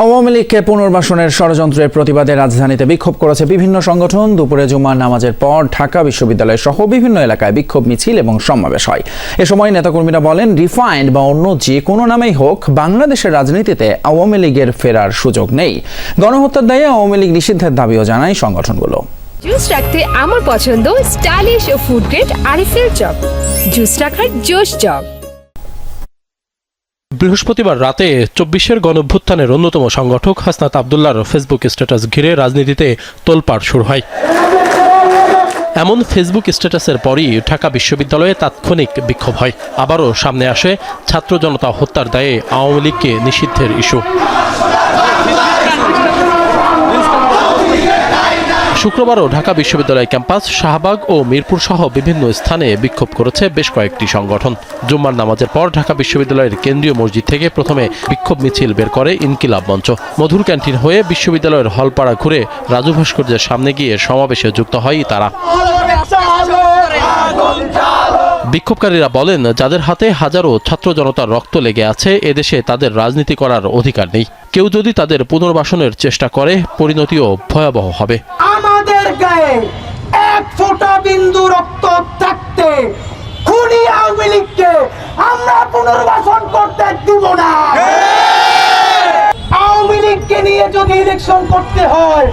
আওয়ামী লীগকে পুনর্বাসনের ষড়যন্ত্রের প্রতিবাদে রাজধানীতে বিক্ষোভ করেছে বিভিন্ন সংগঠন। দুপুরে জুমার নামাজের পর ঢাকা বিশ্ববিদ্যালয় সহ বিভিন্ন এলাকায় বিক্ষোভ মিছিল এবং সমাবেশ হয়। এ সময় নেতাকর্মীরা বলেন, রিফাইন্ড বা অন্য যে কোনো নামেই হোক, বাংলাদেশের রাজনীতিতে আওয়ামী লীগের ফেরার সুযোগ নেই। গণহত্যার দায়ে আওয়ামী লীগ নিষিদ্ধের দাবিও জানায় সংগঠনগুলো। জুস রাখতে আমার পছন্দ স্টাইলিশ ও food grade RFL chop. Juice রাখার জোশ চপ। বৃহস্পতিবার রাতে ২৪-এর গণঅভ্যুত্থানের অন্যতম সংগঠক হাসনাত আবদুল্লাহর ফেসবুক স্ট্যাটাস ঘিরে রাজনীতিতে তোলপাড় শুরু হয়। এমন ফেসবুক স্ট্যাটাসের পরই ঢাকা বিশ্ববিদ্যালয়ে তাৎক্ষণিক বিক্ষোভ হয়। আবারও সামনে আসে ছাত্র জনতা হত্যার দায়ে আওয়ামী লীগকে নিষিদ্ধের ইস্যু। শুক্রবারও ঢাকা বিশ্ববিদ্যালয় ক্যাম্পাস, শাহবাগ ও মিরপুর সহ বিভিন্ন স্থানে বিক্ষোভ করেছে বেশ কয়েকটি সংগঠন। জুম্মার নামাজের পর ঢাকা বিশ্ববিদ্যালয়ের কেন্দ্রীয় মসজিদ থেকে প্রথমে বিক্ষোভ মিছিল বের করে ইনকিলাব মঞ্চ। মধুর ক্যান্টিন হয়ে বিশ্ববিদ্যালয়ের হলপাড়া ঘুরে রাজু ভাস্কর্যের সামনে গিয়ে সমাবেশে যুক্ত হয় তারা। বিক্ষোভকারীরা বলেন, যাদের হাতে হাজারো ছাত্র জনতার রক্ত লেগে আছে, এদেশে তাদের রাজনীতি করার অধিকার নেই। কেউ যদি তাদের পুনর্বাসনের চেষ্টা করে, পরিণতিও ভয়াবহ হবে। আমাদের গায়ে এক ফোঁটা বিন্দু রক্ত থাকতে খুনি আওয়ামী লীগকে আমরা পুনর্বাসন করতে দিব না। আওয়ামী লীগকে নিয়ে যদি ইলেকশন করতে হয়,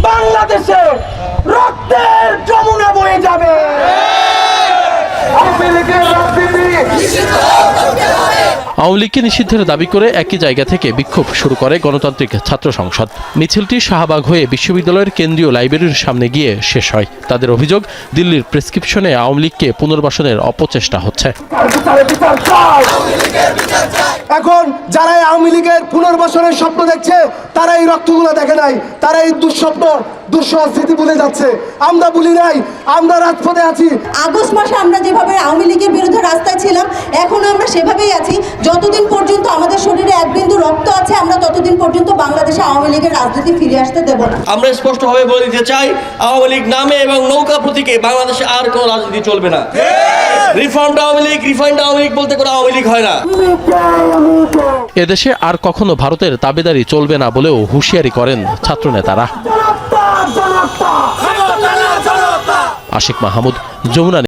বাংলাদেশে রক্তের যমুনা বয়ে যাবে। আওয়ামী লীগকে নিষিদ্ধের দাবি করে একই জায়গা থেকে বিক্ষোভ শুরু করে গণতান্ত্রিক ছাত্র সংসদ। মিছিলটি শাহবাগ হয়ে বিশ্ববিদ্যালয়ের কেন্দ্রীয় লাইব্রেরির সামনে গিয়ে শেষ হয়। তাদের অভিযোগ, দিল্লির প্রেসক্রিপশনে আওয়ামী লীগকে পুনর্বাসনের অপচেষ্টা হচ্ছে। এখন যারা আওয়ামী লীগের পুনর্বাসনের স্বপ্ন দেখছে, তারা এই রক্তগুলো দেখে নাই, তারা এই দুঃস্বপ্ন দুঃস্মৃতি ভুলে যাচ্ছে। আমরা ভুলি নাই, আমরা রাজপথে আছি। আগস্ট মাসে আমরা যেভাবে আওয়ামী লীগের বিরুদ্ধে রাস্তায় ছিলাম, এখন আমরা সেভাবেই আছি। যতদিন পর্যন্ত আমাদের শরীরে এক বিন্দু রক্ত আছে, আমরা ততদিন পর্যন্ত বাংলাদেশে আওয়ামী লীগের রাজনীতি ফিরে আসতে দেব না। আমরা স্পষ্টভাবে বলে দিতে চাই, আওয়ামী লীগ নামে এবং নৌকা প্রতীকে বাংলাদেশে আর কোনো রাজনীতি চলবে না। রিফর্মড আওয়ামী লীগ, রিফাইন্ড আওয়ামী লীগ বলতে কোনো আওয়ামী লীগ হয় না। এদেশে আর কখনো ভারতের দাবিদারি চলবে না বলেও হুঁশিয়ারি করেন ছাত্রনেতারা। আশিক মাহমুদ, যমুনা।